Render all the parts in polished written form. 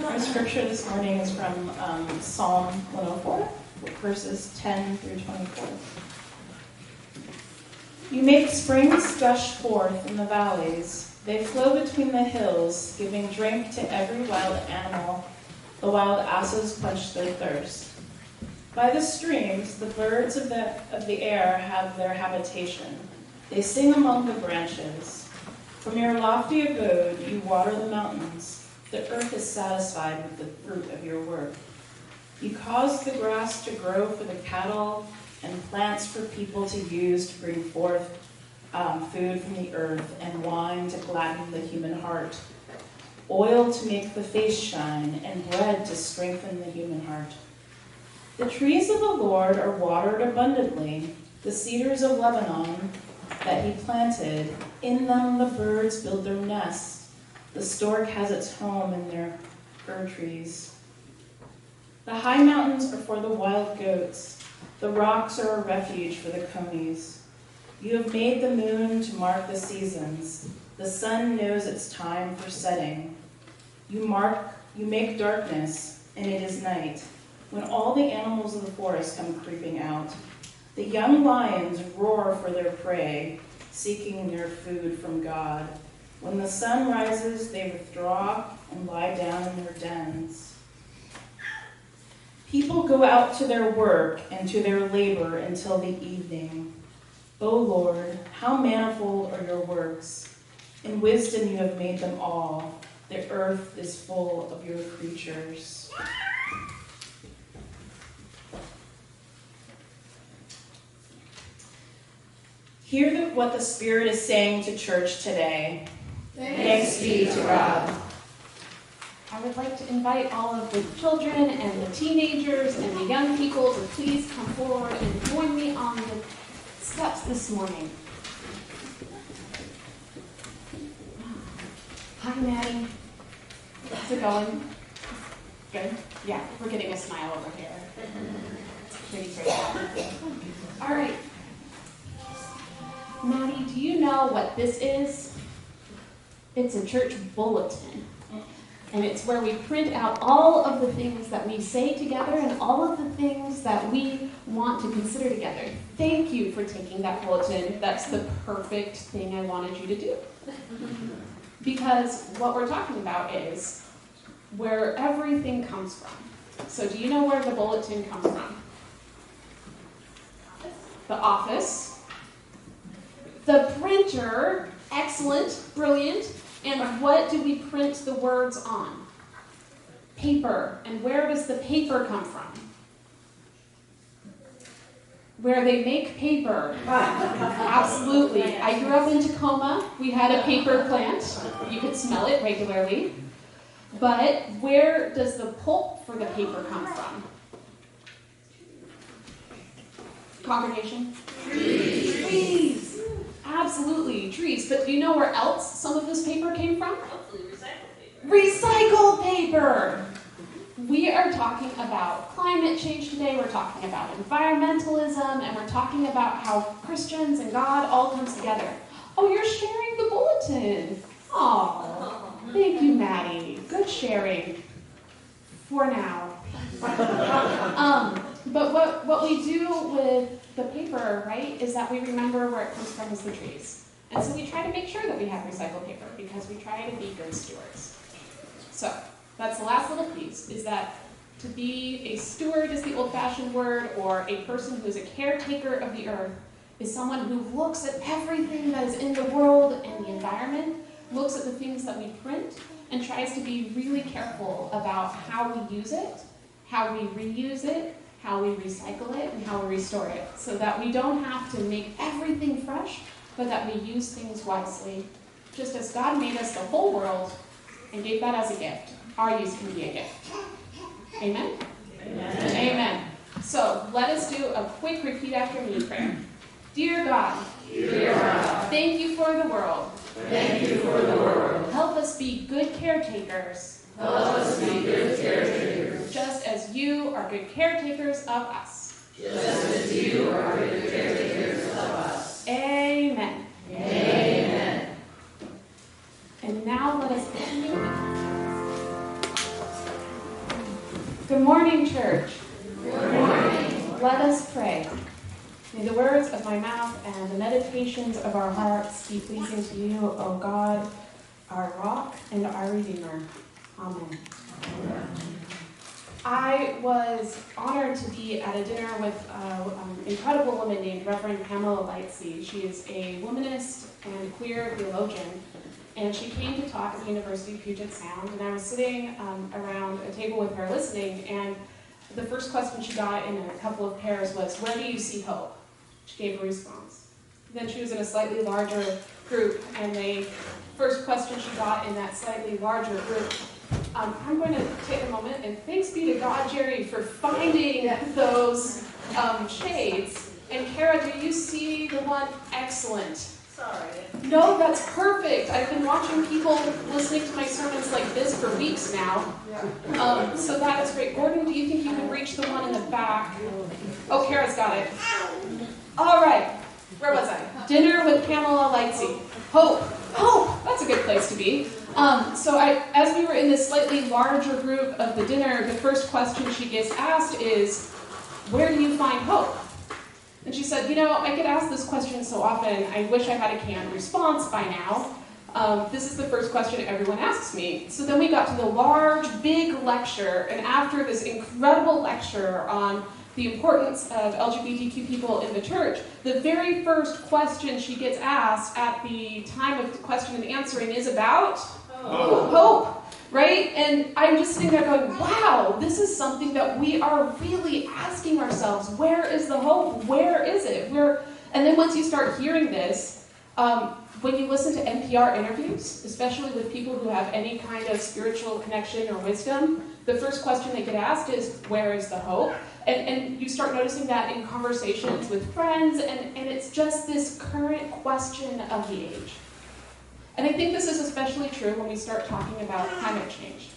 Our scripture this morning is from Psalm 104, verses 10 through 24. You make springs gush forth in the valleys. They flow between the hills, giving drink to every wild animal. The wild asses quench their thirst. By the streams, the birds of the air have their habitation. They sing among the branches. From your lofty abode, you water the mountains. The earth is satisfied with the fruit of your work. You cause the grass to grow for the cattle and plants for people to use to bring forth food from the earth and wine to gladden the human heart, oil to make the face shine and bread to strengthen the human heart. The trees of the Lord are watered abundantly, the cedars of Lebanon that he planted. In them the birds build their nests. The stork has its home in their fir trees. The high mountains are for the wild goats. The rocks are a refuge for the conies. You have made the moon to mark the seasons. The sun knows its time for setting. You make darkness, and it is night, when all the animals of the forest come creeping out. The young lions roar for their prey, seeking their food from God. When the sun rises, they withdraw and lie down in their dens. People go out to their work and to their labor until the evening. O Lord, how manifold are your works. In wisdom you have made them all. The earth is full of your creatures. Hear what the Spirit is saying to church today. Thanks be to God. I would like to invite all of the children and the teenagers and the young people to please come forward and join me on the steps this morning. Hi, Maddie. How's it going? Good? Yeah, we're getting a smile over here. Pretty great. All right. Maddie, do you know what this is? It's a church bulletin. And it's where we print out all of the things that we say together and all of the things that we want to consider together. Thank you for taking that bulletin. That's the perfect thing I wanted you to do. Because what we're talking about is where everything comes from. So do you know where the bulletin comes from? The office. The printer. Excellent. Brilliant. And what do we print the words on? Paper. And where does the paper come from? Where they make paper. Absolutely. I grew up in Tacoma. We had a paper plant. You could smell it regularly. But where does the pulp for the paper come from? Congregation? Trees. Absolutely, trees. But do you know where else some of this paper came from? Recycled paper. We are talking about climate change today. We're talking about environmentalism, and we're talking about how Christians and God all comes together. Oh, you're sharing the bulletin. Oh, thank you, Maddie. Good sharing. For now. But what we do with the paper, right, is that we remember where it comes from as the trees. And so we try to make sure that we have recycled paper because we try to be good stewards. So that's the last little piece, is that to be a steward is the old-fashioned word, or a person who is a caretaker of the earth is someone who looks at everything that is in the world and the environment, looks at the things that we print, and tries to be really careful about how we use it, how we reuse it, how we recycle it, and how we restore it, so that we don't have to make everything fresh, but that we use things wisely. Just as God made us the whole world and gave that as a gift, our use can be a gift. Amen? Amen. Amen. So let us do a quick repeat after me prayer. Dear God, thank you for the world. Thank you for the world. Help us be good caretakers. Help us be good caretakers. Just as you are good caretakers of us. Just as you are good caretakers of us. Amen. Amen. And now let us begin. Good morning, church. Good morning. Let us pray. May the words of my mouth and the meditations of our hearts be pleasing to you, O God, our rock and our Redeemer. Amen. I was honored to be at a dinner with an incredible woman named Reverend Pamela Lightsey. She is a womanist and queer theologian, and she came to talk at the University of Puget Sound, and I was sitting around a table with her listening, and the first question she got in a couple of pairs was, "Where do you see hope?" She gave a response. Then she was in a slightly larger group, and the first question she got in that slightly larger group, I'm going to take a moment, and thanks be to God, Jerry, for finding those shades. And Kara, do you see the one? Excellent. Sorry. No, that's perfect. I've been watching people listening to my sermons like this for weeks now. So that is great. Gordon, do you think you can reach the one in the back? Oh, Kara's got it. All right. Where was I? Dinner with Pamela Lightsey. Hope. Hope. That's a good place to be. As we were in this slightly larger group of the dinner, the first question she gets asked is, "Where do you find hope?" And she said, I get asked this question so often, I wish I had a canned response by now. This is the first question everyone asks me. So then we got to the large, big lecture, and after this incredible lecture on the importance of LGBTQ people in the church, the very first question she gets asked at the time of question and answering is about hope. Right? And I'm just sitting there going, wow, this is something that we are really asking ourselves. Where is the hope? Where is it? And then once you start hearing this, when you listen to NPR interviews, especially with people who have any kind of spiritual connection or wisdom, the first question they get asked is, where is the hope? And you start noticing that in conversations with friends, and it's just this current question of the age. And I think this is especially true when we start talking about climate change.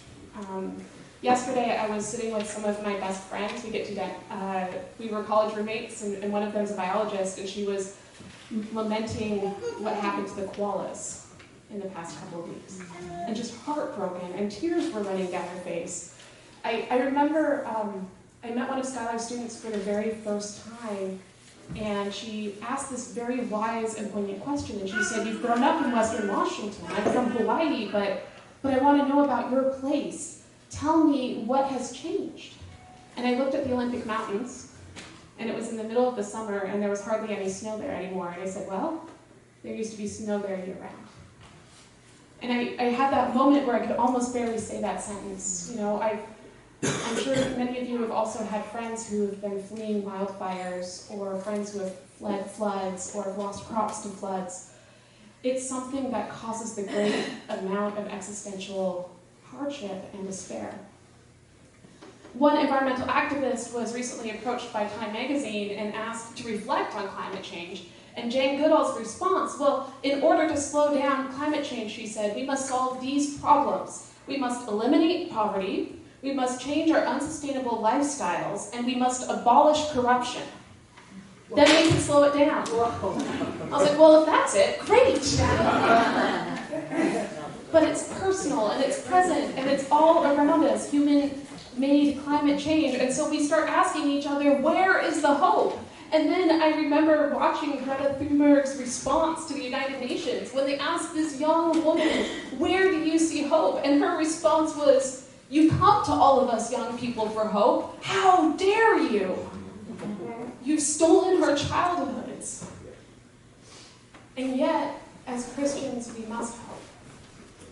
Yesterday, I was sitting with some of my best friends. We were college roommates, and one of them is a biologist, and she was lamenting what happened to the koalas in the past couple of weeks. And just heartbroken, and tears were running down her face. I remember I met one of Skylar's students for the very first time, and she asked this very wise and poignant question, and she said, "You've grown up in Western Washington. I'm from Hawaii, but I want to know about your place. Tell me what has changed." And I looked at the Olympic Mountains, and it was in the middle of the summer, and there was hardly any snow there anymore. And I said, well, there used to be snow there year-round. And I had that moment where I could almost barely say that sentence. I'm sure many of you have also had friends who have been fleeing wildfires, or friends who have fled floods, or have lost crops to floods. It's something that causes the great amount of existential hardship and despair. One environmental activist was recently approached by TIME magazine and asked to reflect on climate change. And Jane Goodall's response, well, in order to slow down climate change, she said, we must solve these problems. We must eliminate poverty. We must change our unsustainable lifestyles, and we must abolish corruption. Then we can slow it down. I was like, well, if that's it, great. But it's personal, and it's present, and it's all around us, human-made climate change. And so we start asking each other, where is the hope? And then I remember watching Greta Thunberg's response to the United Nations when they asked this young woman, where do you see hope? And her response was, you come to all of us young people for hope. How dare you? You've stolen her childhoods. And yet, as Christians, we must hope.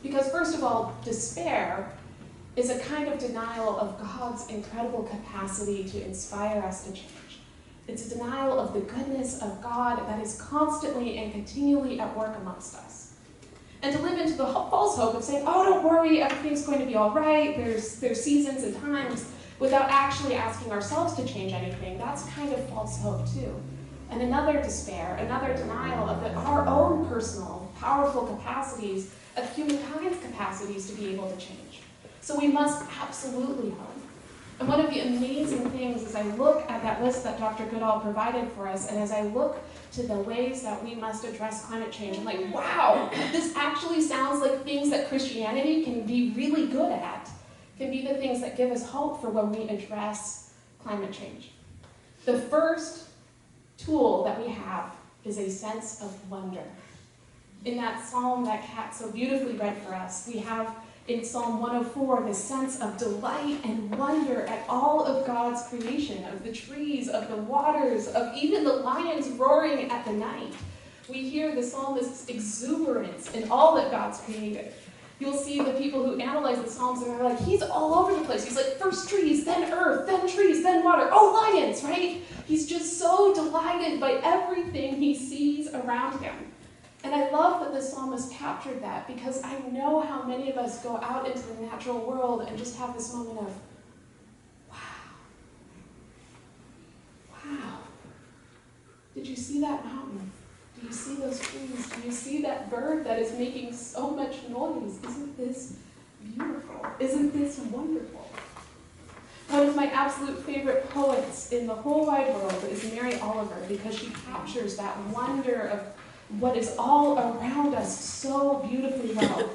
Because first of all, despair is a kind of denial of God's incredible capacity to inspire us to change. It's a denial of the goodness of God that is constantly and continually at work amongst us. And to live into the false hope of saying, oh, don't worry, everything's going to be all right, there's seasons and times, without actually asking ourselves to change anything, that's kind of false hope too. And another despair, another denial of our own personal, powerful capacities, of humankind's capacities to be able to change. So we must absolutely hope. And one of the amazing things as I look at that list that Dr. Goodall provided for us, and as I look to the ways that we must address climate change, I'm like, wow, this actually sounds like things that Christianity can be really good at. can be the things that give us hope for when we address climate change. The first tool that we have is a sense of wonder. In that psalm that Kat so beautifully read for us, we have in Psalm 104 this sense of delight and wonder at all of God's creation, of the trees, of the waters, of even the lions roaring at the night. We hear the psalmist's exuberance in all that God's created. You'll see the people who analyze the Psalms and are like, he's all over the place. He's like, first trees, then earth, then trees, then water. Oh, lions, right? He's just so delighted by everything he sees around him. And I love that the psalmist captured that, because I know how many of us go out into the natural world and just have this moment of, wow. Wow. Did you see that mountain? Do you see those trees? Do you see that bird that is making so much noise? Isn't this beautiful? Isn't this wonderful? One of my absolute favorite poets in the whole wide world is Mary Oliver, because she captures that wonder of what is all around us so beautifully well.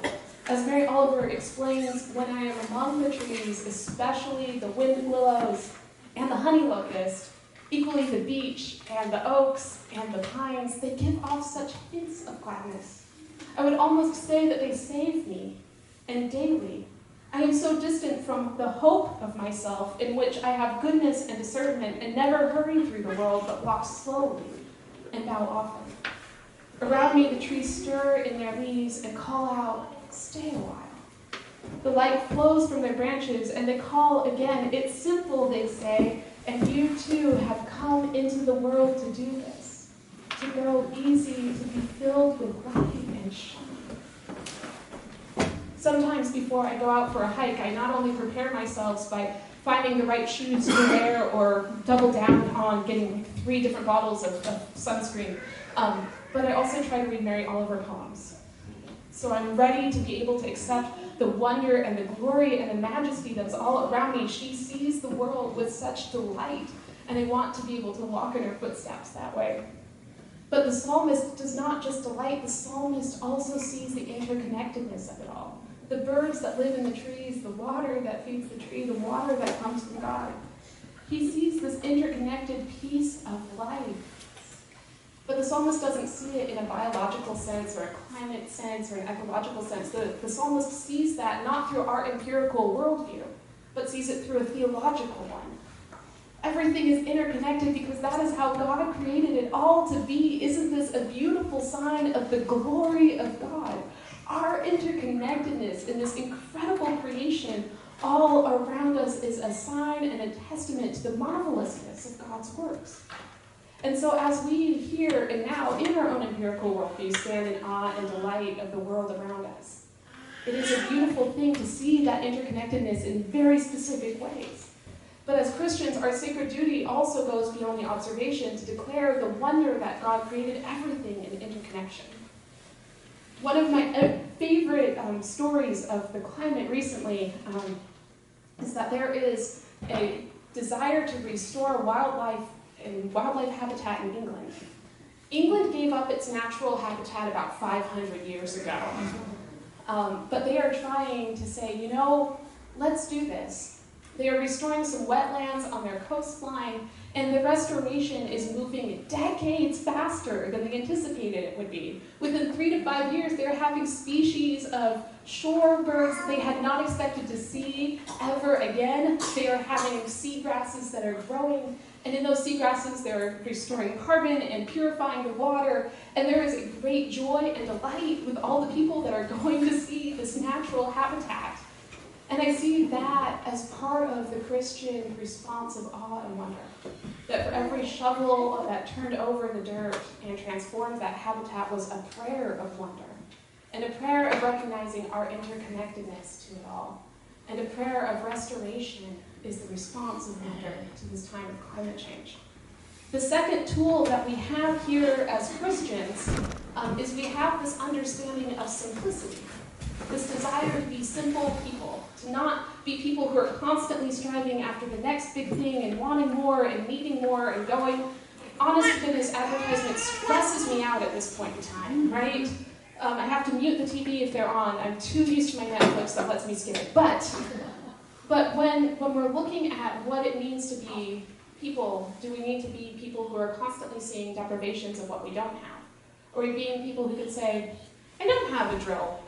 As Mary Oliver explains, when I am among the trees, especially the wind willows and the honey locust, equally the beech and the oaks and the pines, they give off such hints of gladness. I would almost say that they save me, and daily I am so distant from the hope of myself, in which I have goodness and discernment and never hurry through the world, but walk slowly and bow often. Around me the trees stir in their leaves and call out, stay a while. The light flows from their branches and they call again. It's simple, they say, and you too have come into the world to do this, to go easy, to be filled with light and shine. Sometimes before I go out for a hike, I not only prepare myself by finding the right shoes to wear or double down on getting 3 different bottles of sunscreen, but I also try to read Mary Oliver poems. So I'm ready to be able to accept the wonder and the glory and the majesty that's all around me. She sees the world with such delight, and I want to be able to walk in her footsteps that way. But the psalmist does not just delight, the psalmist also sees the interconnectedness of it all. The birds that live in the trees, the water that feeds the tree, the water that comes from God. He sees this interconnected piece of life. But the psalmist doesn't see it in a biological sense or a climate sense or an ecological sense. The psalmist sees that not through our empirical worldview, but sees it through a theological one. Everything is interconnected because that is how God created it all to be. Isn't this a beautiful sign of the glory of God? Our interconnectedness in this incredible creation all around us is a sign and a testament to the marvelousness of God's works. And so as we here and now, in our own empirical worldview, stand in awe and delight of the world around us, it is a beautiful thing to see that interconnectedness in very specific ways. But as Christians, our sacred duty also goes beyond the observation to declare the wonder that God created everything in interconnection. One of my favorite stories of the climate recently is that there is a desire to restore wildlife habitat in England. England gave up its natural habitat about 500 years ago. But they are trying to say, let's do this. They are restoring some wetlands on their coastline, and the restoration is moving decades faster than they anticipated it would be. Within 3 to 5 years, they're having species of shore birds they had not expected to see ever again. They are having seagrasses that are growing, and in those seagrasses, they're restoring carbon and purifying the water, and there is a great joy and delight with all the people that are going to see this natural habitat. And I see that as part of the Christian response of awe and wonder. That for every shovel that turned over the dirt and transformed that habitat was a prayer of wonder. And a prayer of recognizing our interconnectedness to it all. And a prayer of restoration is the response of wonder to this time of climate change. The second tool that we have here as Christians is we have this understanding of simplicity. This desire to be simple people, to not be people who are constantly striving after the next big thing and wanting more and needing more and going. Honest to goodness, advertisement stresses me out at this point in time, right? I have to mute the TV if they're on. I'm too used to my Netflix that lets me skip it. But But when we're looking at what it means to be people, do we need to be people who are constantly seeing deprivations of what we don't have? Or are we being people who can say, I don't have a drill.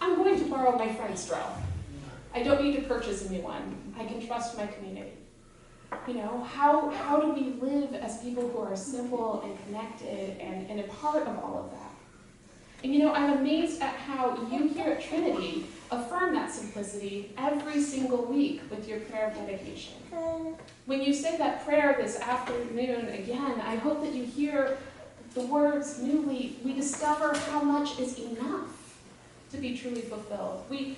I'm going to borrow my friend's drill. I don't need to purchase a new one. I can trust my community. You know, how do we live as people who are simple and connected and a part of all of that? And you know, I'm amazed at how you here at Trinity affirm that simplicity every single week with your prayer of dedication. When you say that prayer this afternoon again, I hope that you hear the words newly, we discover how much is enough to be truly fulfilled. We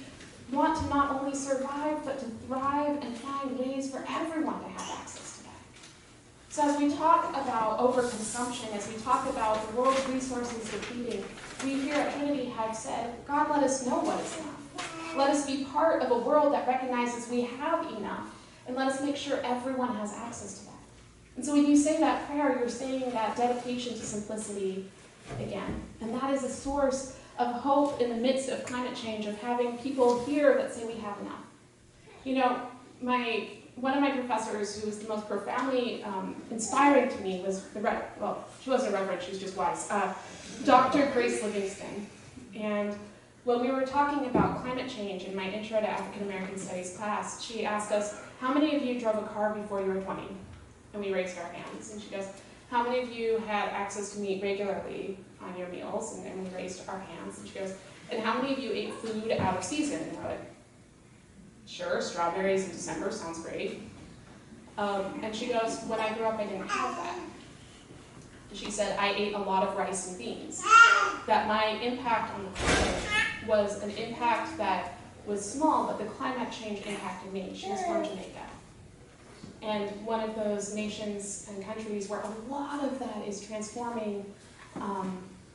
want to not only survive, but to thrive and find ways for everyone to have access to that. So as we talk about overconsumption, as we talk about the world's resources depleting, we here at Trinity have said, God, let us know what is enough. Let us be part of a world that recognizes we have enough, and let us make sure everyone has access to that. And so when you say that prayer, you're saying that dedication to simplicity again. And that is a source of hope in the midst of climate change, of having people here that say we have enough. You know, one of my professors who was the most profoundly inspiring to me was she wasn't a reverend, she was just wise, Dr. Grace Livingston. And when we were talking about climate change in my Intro to African American Studies class, she asked us, how many of you drove a car before you were 20? And we raised our hands. And she goes, how many of you had access to meat regularly on your meals? And we raised our hands. And she goes, and how many of you ate food out of season? And we're like, sure, strawberries in December sounds great. And she goes, when I grew up, I didn't have that. She said, I ate a lot of rice and beans. That my impact on the planet was an impact that was small, but the climate change impacted me. She was from Jamaica. And one of those nations and countries where a lot of that is transforming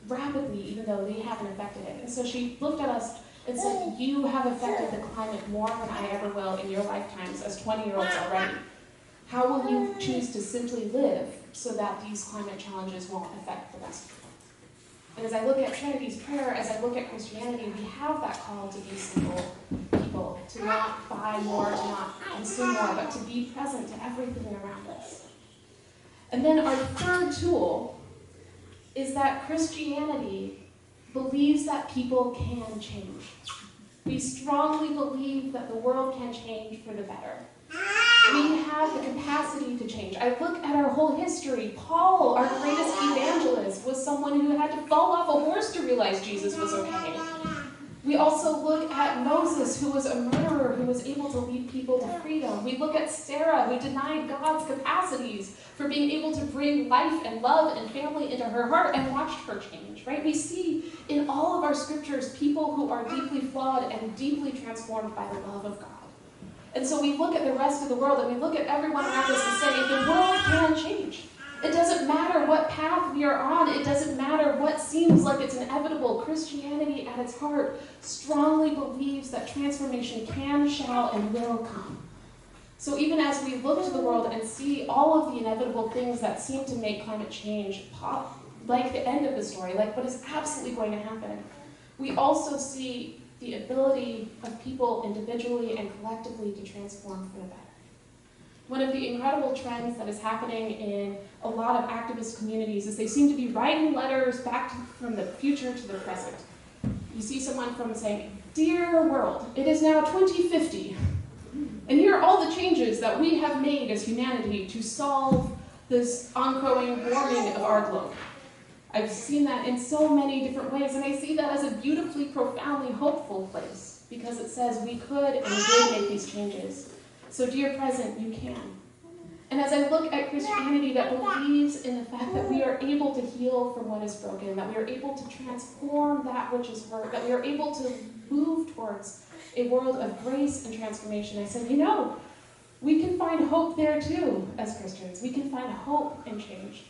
rapidly, even though they haven't affected it. And so she looked at us and said, you have affected the climate more than I ever will in your lifetimes as 20-year-olds already. How will you choose to simply live so that these climate challenges won't affect the rest of the world? And as I look at Trinity's prayer, as I look at Christianity, we have that call to be simple people, to not buy more, to not consume more, but to be present to everything around us. And then our third tool is that Christianity believes that people can change. We strongly believe that the world can change for the better. We have the capacity to change. I look at our whole history. Paul, our greatest evangelist, was someone who had to fall off a horse to realize Jesus was okay. We also look at Moses, who was a murderer, who was able to lead people to freedom. We look at Sarah, who denied God's capacities for being able to bring life and love and family into her heart, and watched her change, right? We see in all of our scriptures people who are deeply flawed and deeply transformed by the love of God. And so we look at the rest of the world, and we look at everyone around us and say, the world can change. It doesn't matter what path we are on. It doesn't matter what seems like it's inevitable. Christianity at its heart strongly believes that transformation can, shall, and will come. So even as we look to the world and see all of the inevitable things that seem to make climate change pop, like the end of the story, like what is absolutely going to happen, we also see the ability of people individually and collectively to transform for the better. One of the incredible trends that is happening in a lot of activist communities is they seem to be writing letters back from the future to the present. You see someone from saying, "Dear world, it is now 2050, and here are all the changes that we have made as humanity to solve this ongoing warming of our globe." I've seen that in so many different ways, and I see that as a beautifully, profoundly hopeful place, because it says we could and did make these changes. So dear present, you can. And as I look at Christianity that believes in the fact that we are able to heal from what is broken, that we are able to transform that which is hurt, that we are able to move towards a world of grace and transformation, I said, we can find hope there too as Christians. We can find hope in change.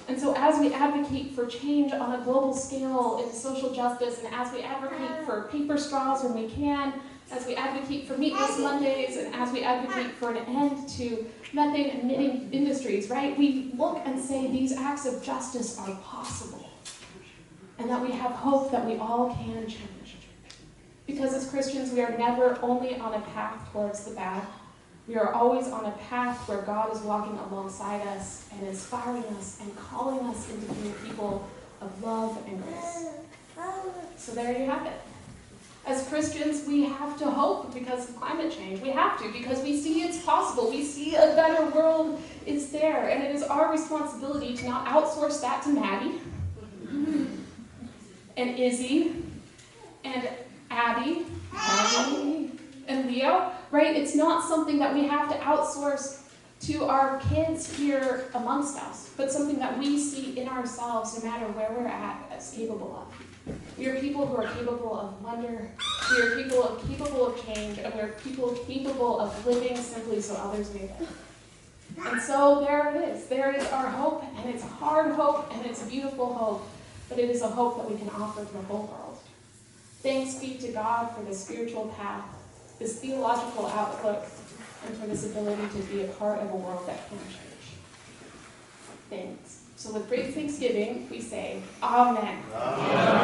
And so as we advocate for change on a global scale in social justice, and as we advocate for paper straws when we can, as we advocate for meatless Mondays, and as we advocate for an end to methane-emitting industries, right? We look and say these acts of justice are possible, and that we have hope that we all can change. Because as Christians, we are never only on a path towards the bad. We are always on a path where God is walking alongside us and inspiring us and calling us into being people of love and grace. So there you have it. As Christians, we have to hope because of climate change. We have to, because we see it's possible. We see a better world is there, and it is our responsibility to not outsource that to Maddie and Izzy and Abby and Leo, right? It's not something that we have to outsource to our kids here amongst us, but something that we see in ourselves no matter where we're at as capable of. We are people who are capable of wonder. We are people capable of change, and we are people capable of living simply so others may live. And so there it is. There is our hope, and it's a hard hope, and it's a beautiful hope, but it is a hope that we can offer to the whole world. Thanks be to God for this spiritual path, this theological outlook, and for this ability to be a part of a world that can change. Thanks. So with great thanksgiving, we say, Amen. Amen.